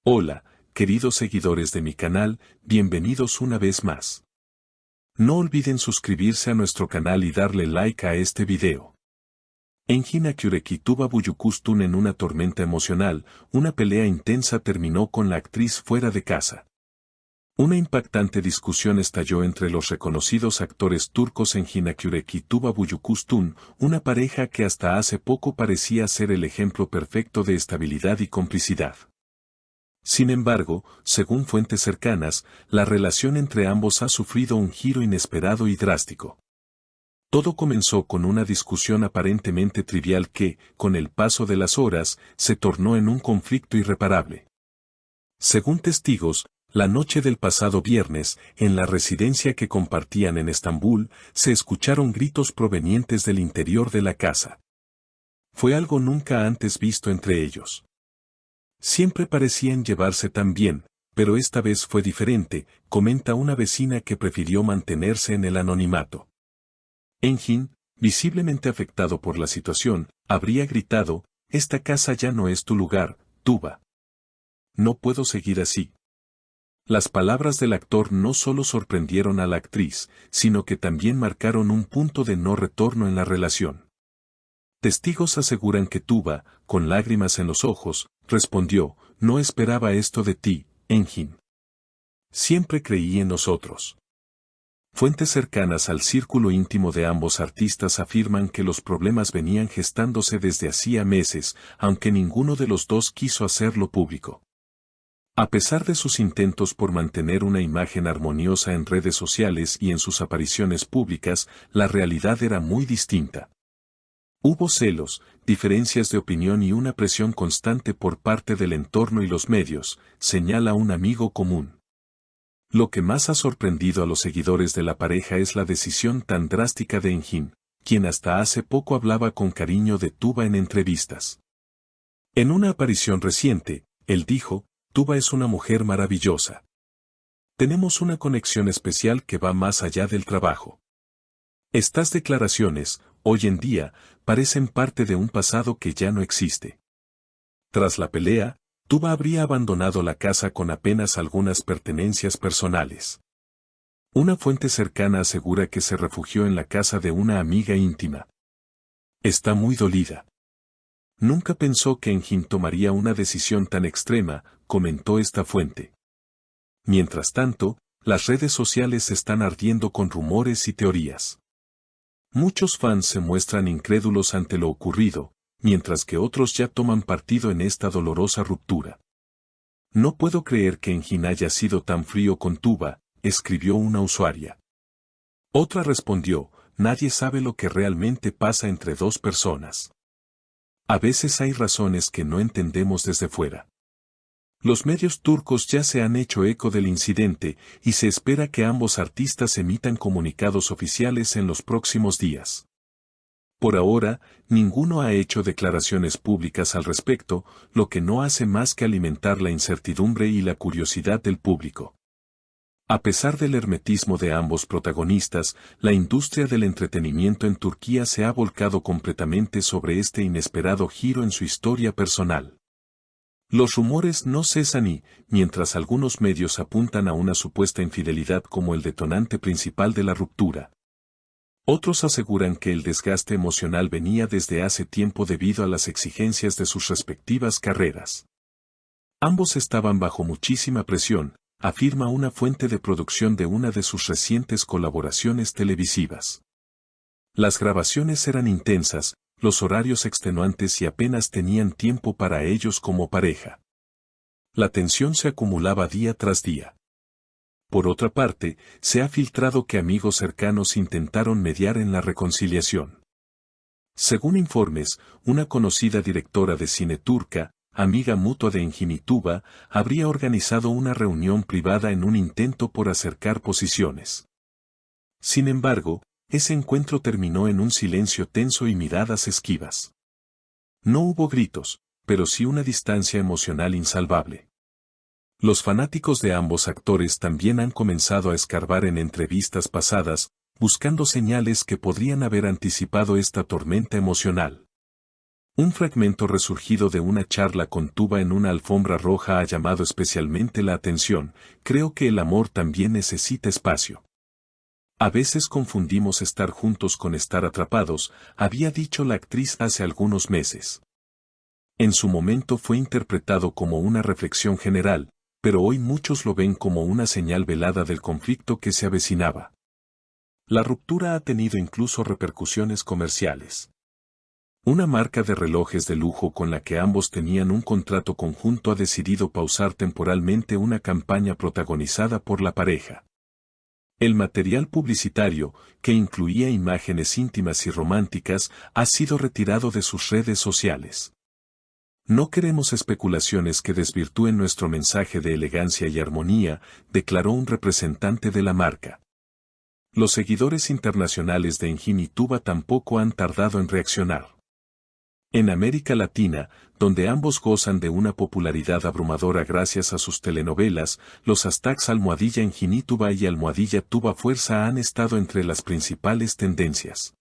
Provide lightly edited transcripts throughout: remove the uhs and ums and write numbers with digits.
Hola, queridos seguidores de mi canal, bienvenidos una vez más. No olviden suscribirse a nuestro canal y darle like a este video. Engin Akyureki-Tuba Büyüküstün en una tormenta emocional, una pelea intensa terminó con la actriz fuera de casa. Una impactante discusión estalló entre los reconocidos actores turcos Engin Akyureki-Tuba Büyüküstün, una pareja que hasta hace poco parecía ser el ejemplo perfecto de estabilidad y complicidad. Sin embargo, según fuentes cercanas, la relación entre ambos ha sufrido un giro inesperado y drástico. Todo comenzó con una discusión aparentemente trivial que, con el paso de las horas, se tornó en un conflicto irreparable. Según testigos, la noche del pasado viernes, en la residencia que compartían en Estambul, se escucharon gritos provenientes del interior de la casa. Fue algo nunca antes visto entre ellos. Siempre parecían llevarse tan bien, pero esta vez fue diferente, comenta una vecina que prefirió mantenerse en el anonimato. Engin, visiblemente afectado por la situación, habría gritado: «Esta casa ya no es tu lugar, Tuba. No puedo seguir así». Las palabras del actor no solo sorprendieron a la actriz, sino que también marcaron un punto de no retorno en la relación. Testigos aseguran que Tuba, con lágrimas en los ojos, respondió: «No esperaba esto de ti, Engin. Siempre creí en nosotros». Fuentes cercanas al círculo íntimo de ambos artistas afirman que los problemas venían gestándose desde hacía meses, aunque ninguno de los dos quiso hacerlo público. A pesar de sus intentos por mantener una imagen armoniosa en redes sociales y en sus apariciones públicas, la realidad era muy distinta. Hubo celos, diferencias de opinión y una presión constante por parte del entorno y los medios, señala un amigo común. Lo que más ha sorprendido a los seguidores de la pareja es la decisión tan drástica de Engin, quien hasta hace poco hablaba con cariño de Tuba en entrevistas. En una aparición reciente, él dijo: «Tuba es una mujer maravillosa. Tenemos una conexión especial que va más allá del trabajo». Estas declaraciones, hoy en día, parecen parte de un pasado que ya no existe. Tras la pelea, Tuba habría abandonado la casa con apenas algunas pertenencias personales. Una fuente cercana asegura que se refugió en la casa de una amiga íntima. Está muy dolida. Nunca pensó que Engin tomaría una decisión tan extrema, comentó esta fuente. Mientras tanto, las redes sociales están ardiendo con rumores y teorías. Muchos fans se muestran incrédulos ante lo ocurrido, mientras que otros ya toman partido en esta dolorosa ruptura. «No puedo creer que Engin haya sido tan frío con Tuba», escribió una usuaria. Otra respondió: «Nadie sabe lo que realmente pasa entre dos personas. A veces hay razones que no entendemos desde fuera». Los medios turcos ya se han hecho eco del incidente y se espera que ambos artistas emitan comunicados oficiales en los próximos días. Por ahora, ninguno ha hecho declaraciones públicas al respecto, lo que no hace más que alimentar la incertidumbre y la curiosidad del público. A pesar del hermetismo de ambos protagonistas, la industria del entretenimiento en Turquía se ha volcado completamente sobre este inesperado giro en su historia personal. Los rumores no cesan y, mientras algunos medios apuntan a una supuesta infidelidad como el detonante principal de la ruptura, otros aseguran que el desgaste emocional venía desde hace tiempo debido a las exigencias de sus respectivas carreras. Ambos estaban bajo muchísima presión, afirma una fuente de producción de una de sus recientes colaboraciones televisivas. Las grabaciones eran intensas, los horarios extenuantes y apenas tenían tiempo para ellos como pareja. La tensión se acumulaba día tras día. Por otra parte, se ha filtrado que amigos cercanos intentaron mediar en la reconciliación. Según informes, una conocida directora de cine turca, amiga mutua de Engin y Tuba, habría organizado una reunión privada en un intento por acercar posiciones. Sin embargo, ese encuentro terminó en un silencio tenso y miradas esquivas. No hubo gritos, pero sí una distancia emocional insalvable. Los fanáticos de ambos actores también han comenzado a escarbar en entrevistas pasadas, buscando señales que podrían haber anticipado esta tormenta emocional. Un fragmento resurgido de una charla con Tuba en una alfombra roja ha llamado especialmente la atención: creo que el amor también necesita espacio. A veces confundimos estar juntos con estar atrapados, había dicho la actriz hace algunos meses. En su momento fue interpretado como una reflexión general, pero hoy muchos lo ven como una señal velada del conflicto que se avecinaba. La ruptura ha tenido incluso repercusiones comerciales. Una marca de relojes de lujo con la que ambos tenían un contrato conjunto ha decidido pausar temporalmente una campaña protagonizada por la pareja. El material publicitario, que incluía imágenes íntimas y románticas, ha sido retirado de sus redes sociales. No queremos especulaciones que desvirtúen nuestro mensaje de elegancia y armonía, declaró un representante de la marca. Los seguidores internacionales de Engin y Tuba tampoco han tardado en reaccionar. En América Latina, donde ambos gozan de una popularidad abrumadora gracias a sus telenovelas, los hashtags #Engin-Tuba y #Tuba Fuerza han estado entre las principales tendencias.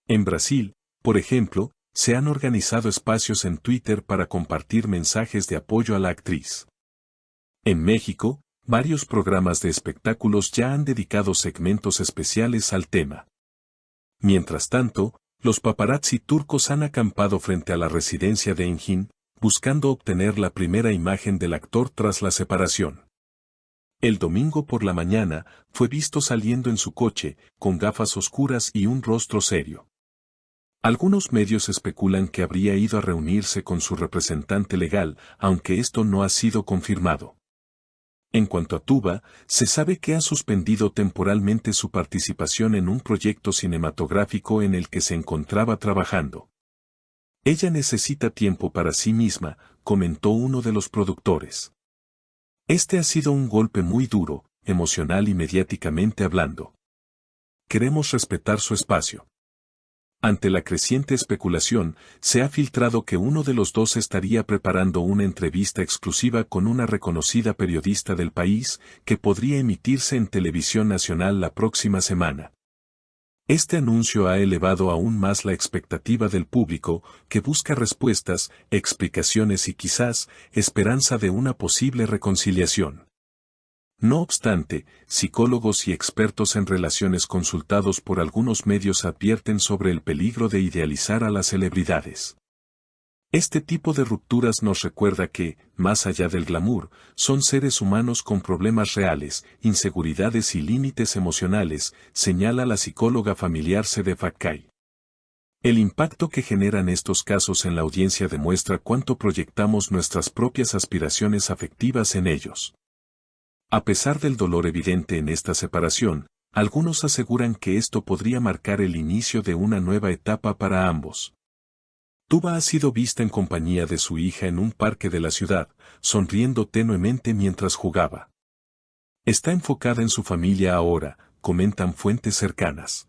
En Brasil, por ejemplo, se han organizado espacios en Twitter para compartir mensajes de apoyo a la actriz. En México, varios programas de espectáculos ya han dedicado segmentos especiales al tema. Mientras tanto, los paparazzi turcos han acampado frente a la residencia de Engin, buscando obtener la primera imagen del actor tras la separación. El domingo por la mañana, fue visto saliendo en su coche, con gafas oscuras y un rostro serio. Algunos medios especulan que habría ido a reunirse con su representante legal, aunque esto no ha sido confirmado. En cuanto a Tuba, se sabe que ha suspendido temporalmente su participación en un proyecto cinematográfico en el que se encontraba trabajando. Ella necesita tiempo para sí misma, comentó uno de los productores. Este ha sido un golpe muy duro, emocional y mediáticamente hablando. Queremos respetar su espacio. Ante la creciente especulación, se ha filtrado que uno de los dos estaría preparando una entrevista exclusiva con una reconocida periodista del país, que podría emitirse en televisión nacional la próxima semana. Este anuncio ha elevado aún más la expectativa del público, que busca respuestas, explicaciones y quizás, esperanza de una posible reconciliación. No obstante, psicólogos y expertos en relaciones consultados por algunos medios advierten sobre el peligro de idealizar a las celebridades. Este tipo de rupturas nos recuerda que, más allá del glamour, son seres humanos con problemas reales, inseguridades y límites emocionales, señala la psicóloga familiar Sedef Akkay. El impacto que generan estos casos en la audiencia demuestra cuánto proyectamos nuestras propias aspiraciones afectivas en ellos. A pesar del dolor evidente en esta separación, algunos aseguran que esto podría marcar el inicio de una nueva etapa para ambos. Tuba ha sido vista en compañía de su hija en un parque de la ciudad, sonriendo tenuemente mientras jugaba. Está enfocada en su familia ahora, comentan fuentes cercanas.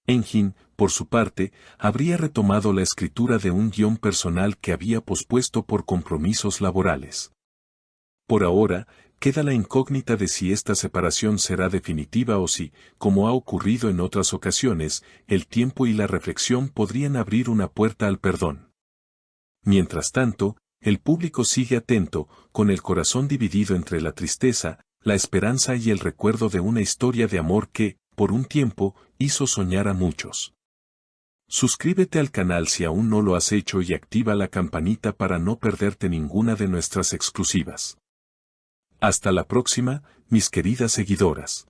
Engin, por su parte, habría retomado la escritura de un guión personal que había pospuesto por compromisos laborales. Por ahora, queda la incógnita de si esta separación será definitiva o si, como ha ocurrido en otras ocasiones, el tiempo y la reflexión podrían abrir una puerta al perdón. Mientras tanto, el público sigue atento, con el corazón dividido entre la tristeza, la esperanza y el recuerdo de una historia de amor que, por un tiempo, hizo soñar a muchos. Suscríbete al canal si aún no lo has hecho y activa la campanita para no perderte ninguna de nuestras exclusivas. Hasta la próxima, mis queridas seguidoras.